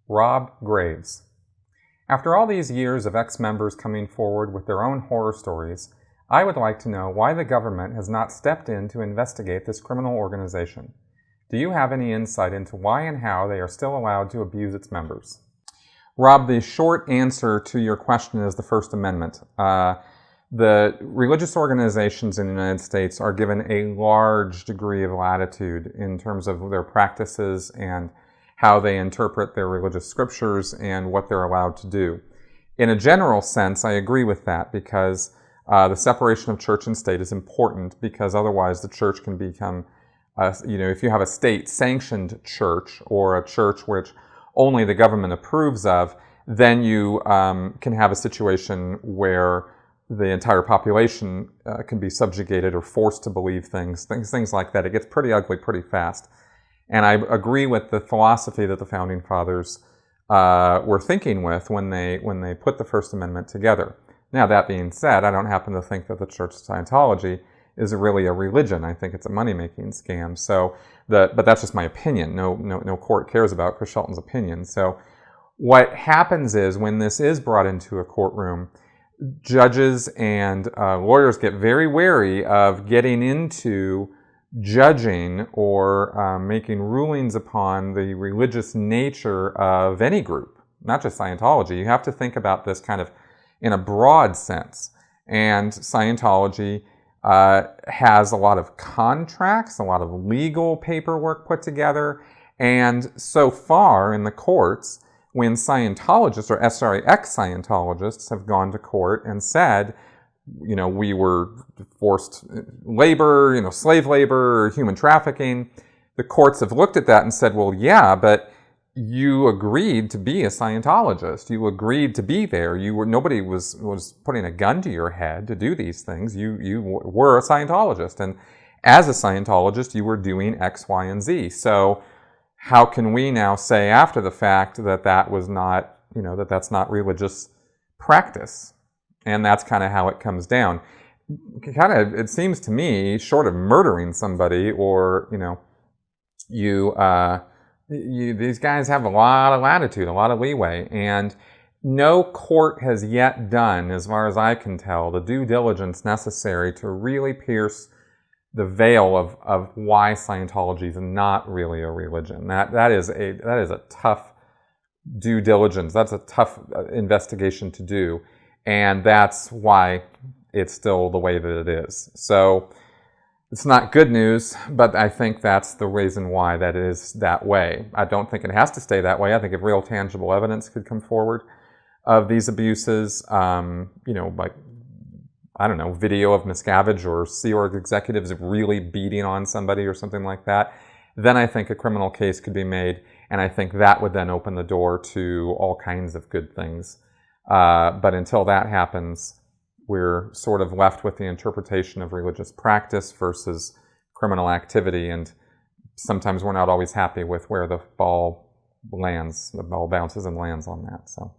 Rob Graves. After all these years of ex-members coming forward with their own horror stories, I would like to know why the government has not stepped in to investigate this criminal organization. Do you have any insight into why and how they are still allowed to abuse its members? Rob, the short answer to your question is the First Amendment. The religious organizations in the United States are given a large degree of latitude in terms of their practices and how they interpret their religious scriptures and what they're allowed to do. In a general sense, I agree with that because the separation of church and state is important, because otherwise the church can become, if you have a state-sanctioned church or a church which only the government approves of, then you can have a situation where the entire population can be subjugated or forced to believe things like that. It gets pretty ugly pretty fast. And I agree with the philosophy that the Founding Fathers were thinking with when they put the First Amendment together. Now, that being said, I don't happen to think that the Church of Scientology is really a religion. I think it's a money-making scam. But that's just my opinion. No court cares about Chris Shelton's opinion. So what happens is when this is brought into a courtroom, judges and lawyers get very wary of getting into judging or making rulings upon the religious nature of any group, not just Scientology. You have to think about this kind of in a broad sense. And Scientology has a lot of contracts, a lot of legal paperwork put together, and so far in the courts, when Scientologists, or ex-Scientologists have gone to court and said, we were forced labor, slave labor, human trafficking, the courts have looked at that and said, well, yeah, but you agreed to be a Scientologist. You agreed to be there. Nobody was putting a gun to your head to do these things. You were a Scientologist. And as a Scientologist, you were doing X, Y, and Z. So how can we now say after the fact that that was not, that's not religious practice? And that's kind of how it comes down. It seems to me, short of murdering somebody or, these guys have a lot of latitude, a lot of leeway. And no court has yet done, as far as I can tell, the due diligence necessary to really pierce the veil of why Scientology is not really a religion. That is a tough due diligence. That's a tough investigation to do, and that's why it's still the way that it is. So it's not good news, but I think that's the reason why that is that way. I don't think it has to stay that way. I think if real tangible evidence could come forward of these abuses, like, I don't know, video of Miscavige or Sea Org executives really beating on somebody or something like that, then I think a criminal case could be made, and I think that would then open the door to all kinds of good things. But until that happens, we're sort of left with the interpretation of religious practice versus criminal activity, and sometimes we're not always happy with where the ball lands, the ball bounces and lands on that. So.